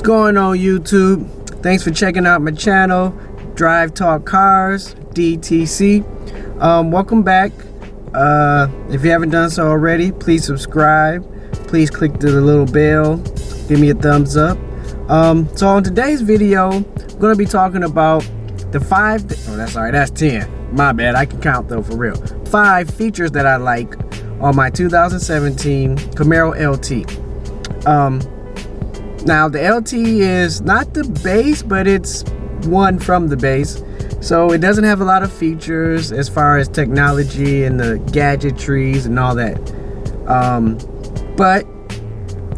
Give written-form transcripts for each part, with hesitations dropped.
going on YouTube? Thanks for checking out my channel, DriveTalkCars, DTC. Welcome back. If you haven't done so already, please subscribe. Please click the little bell. Give me a thumbs up. So on today's video, I'm going to be talking about the that's 10. My bad, I can count though, for real. 5 features that I like on my 2017 Camaro LT. Now the LT is not the base, but it's one from the base. So it doesn't have a lot of features as far as technology and the gadgetries and all that. But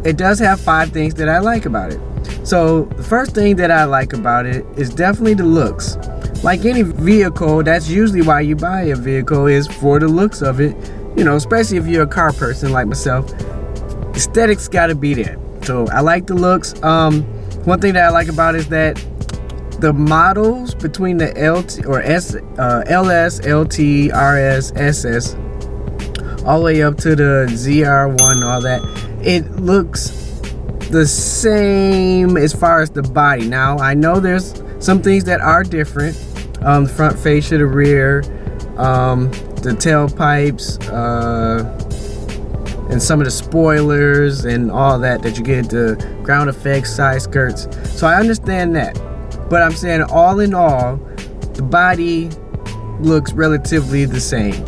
it does have 5 things that I like about it. So the first thing that I like about it is definitely the looks. Like any vehicle, that's usually why you buy a vehicle, is for the looks of it. You know, especially if you're a car person like myself, aesthetics gotta be there. So I like the looks. One thing that I like about it is that the models between the LT or LS, LT, RS, SS, all the way up to the ZR1, all that, it looks the same as far as the body. Now I know there's some things that are different. The front fascia, the rear, the tailpipes, and some of the spoilers and all that you get, the ground effects, side skirts. So I understand that, but I'm saying all in all, the body looks relatively the same.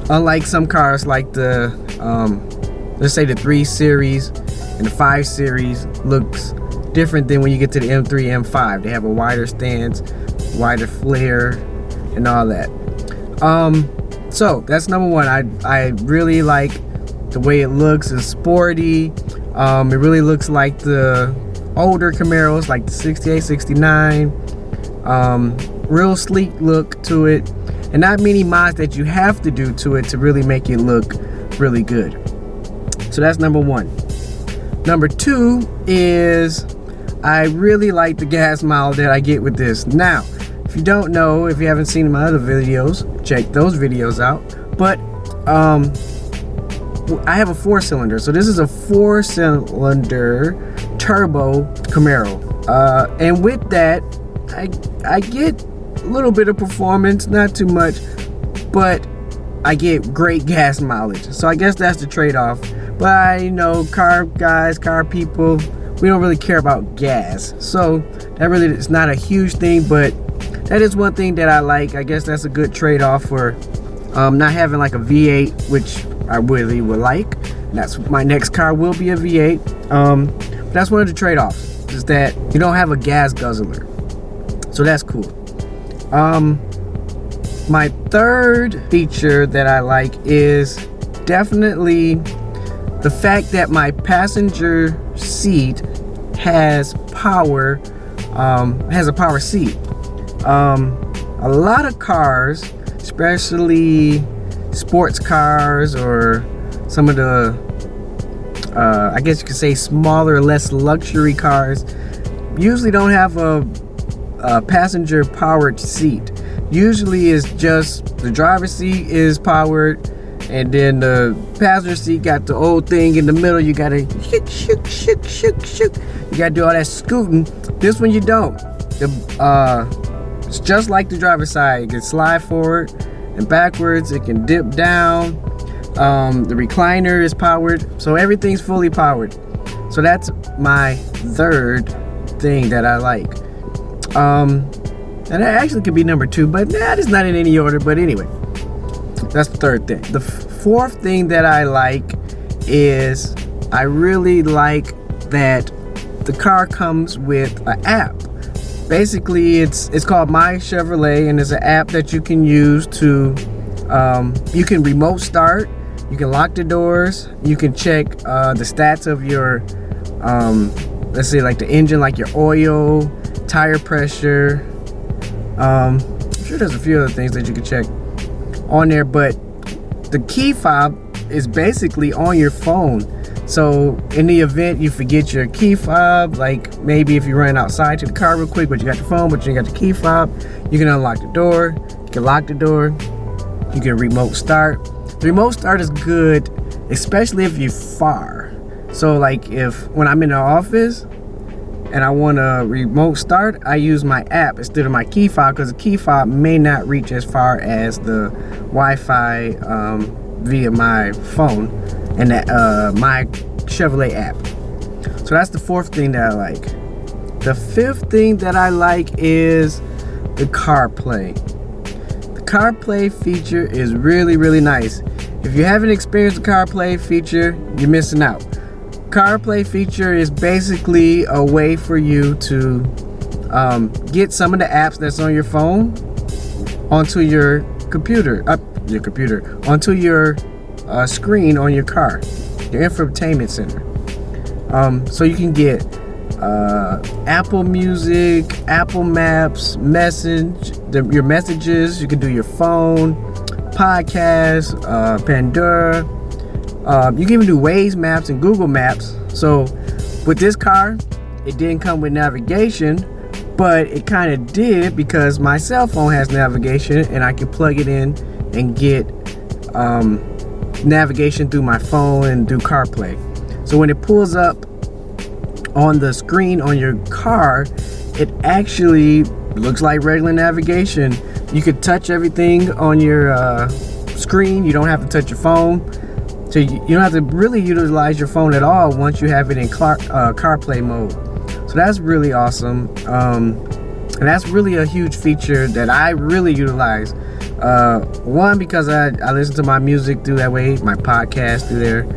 Unlike some cars like the let's say the 3 Series and the 5 Series looks different than when you get to the M3, M5. They have a wider stance, wider flare, and all that. So that's number one. I really like the way it looks. It's sporty. It really looks like the older Camaros, like the 68, 69. Real sleek look to it, and not many mods that you have to do to it to really make it look really good. So that's number one. Number 2 is I really like the gas mile that I get with this. Now, if you don't know, if you haven't seen my other videos, check those videos out. But I have a 4-cylinder, so this is a 4-cylinder turbo Camaro, and with that, I get a little bit of performance, not too much, but I get great gas mileage. So I guess that's the trade-off. But you know, car guys, car people, we don't really care about gas, so that really is not a huge thing. But that is one thing that I like. I guess that's a good trade-off for not having like a V8, which I really would like. That's my next car will be a V8. But that's one of the trade-offs, is that you don't have a gas guzzler, so that's cool. My third feature that I like is definitely the fact that my passenger seat has power, has a power seat. A lot of cars, especially sports cars or some of the I guess you could say smaller, less luxury cars, usually don't have a passenger powered seat. Usually it's just the driver's seat is powered, and then the passenger seat got the old thing in the middle. You gotta shook. You gotta do all that scooting. This one you don't. It's just like the driver's side. It can slide forward and backwards. It can dip down. The recliner is powered, so everything's fully powered. So that's my third thing that I like. And that actually could be number 2, but it's not in any order. But anyway, that's the third thing. The fourth thing that I like is I really like that the car comes with an app. Basically, it's called My Chevrolet, and it's an app that you can use to you can remote start, you can lock the doors, you can check the stats of your let's say like the engine, like your oil, tire pressure. I'm sure there's a few other things that you can check on there, but the key fob is basically on your phone. So in the event you forget your key fob, like maybe if you're running outside to the car real quick, but you got the phone, but you got the key fob, you can unlock the door, you can lock the door, you can remote start. The remote start is good, especially if you're far. So like when I'm in the office, and I want to remote start, I use my app instead of my key fob, because the key fob may not reach as far as the Wi-Fi via my phone and my Chevrolet app. So that's the fourth thing that I like. The fifth thing that I like is the CarPlay. The CarPlay feature is really nice. If you haven't experienced the CarPlay feature, you're missing out. CarPlay feature is basically a way for you to get some of the apps that's on your phone onto your computer, onto your screen on your car, your infotainment center. So you can get Apple Music, Apple Maps, your messages. You can do your phone, podcasts, Pandora. You can even do Waze Maps and Google Maps. So with this car, it didn't come with navigation, but it kind of did, because my cell phone has navigation and I can plug it in and get navigation through my phone and do CarPlay. So when it pulls up on the screen on your car, it actually looks like regular navigation. You could touch everything on your screen. You don't have to touch your phone. So you don't have to really utilize your phone at all once you have it in CarPlay mode. So that's really awesome. And that's really a huge feature that I really utilize. One, because I listen to my music through that way, my podcast through there.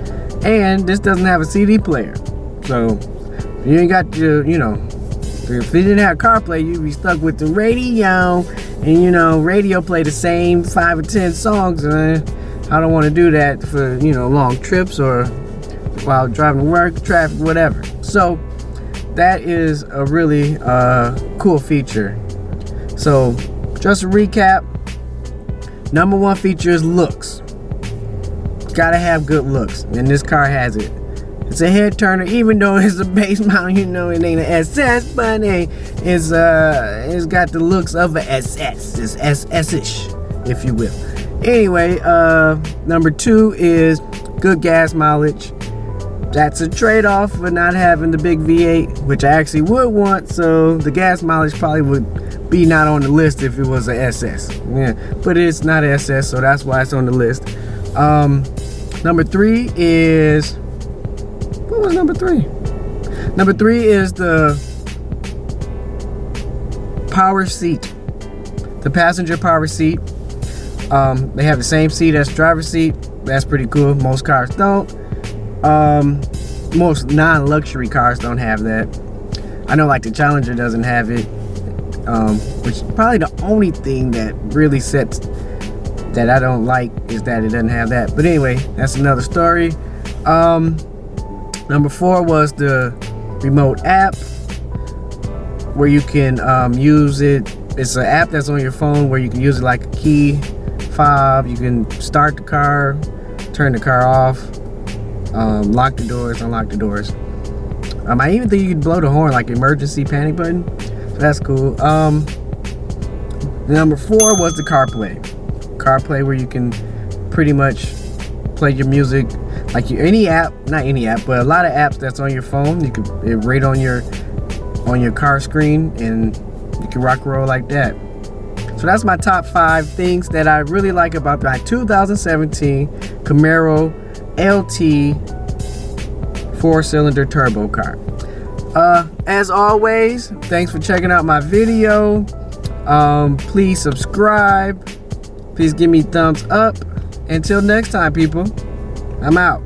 And this doesn't have a CD player. So if you ain't got your, if you didn't have CarPlay, you'd be stuck with the radio. And radio play the same 5 or 10 songs. I don't want to do that for, long trips or while driving to work, traffic, whatever. So that is a really cool feature. So just to recap, number one feature is looks. Gotta have good looks, and this car has it. It's a head turner, even though it's a base model, it ain't an SS, but it's got the looks of an SS. It's SS-ish, if you will. Anyway, number two is good gas mileage. That's a trade-off for not having the big V8, which I actually would want. So the gas mileage probably would be not on the list if it was a SS. Yeah, but it's not an SS, so that's why it's on the list. Number three is, what was number three? Number three is the power seat, the passenger power seat. They have the same seat as the driver's seat. That's pretty cool. Most cars don't. Most non-luxury cars don't have that. I know, like the Challenger doesn't have it, which is probably the only thing that really sets that I don't like, is that it doesn't have that. But anyway, that's another story. Number four was the remote app, where you can use it. It's an app that's on your phone where you can use it like a key fob. You can start the car, turn the car off, lock the doors, unlock the doors. I even think you can blow the horn, like emergency panic button. So that's cool. Number four was the CarPlay, where you can pretty much play your music like any app, not any app, but a lot of apps that's on your phone. You can rate on your car screen, and you can rock and roll like that. So that's my top 5 things that I really like about my 2017 Camaro LT 4-cylinder turbo car. As always, thanks for checking out my video. Please subscribe. Please give me thumbs up. Until next time, people, I'm out.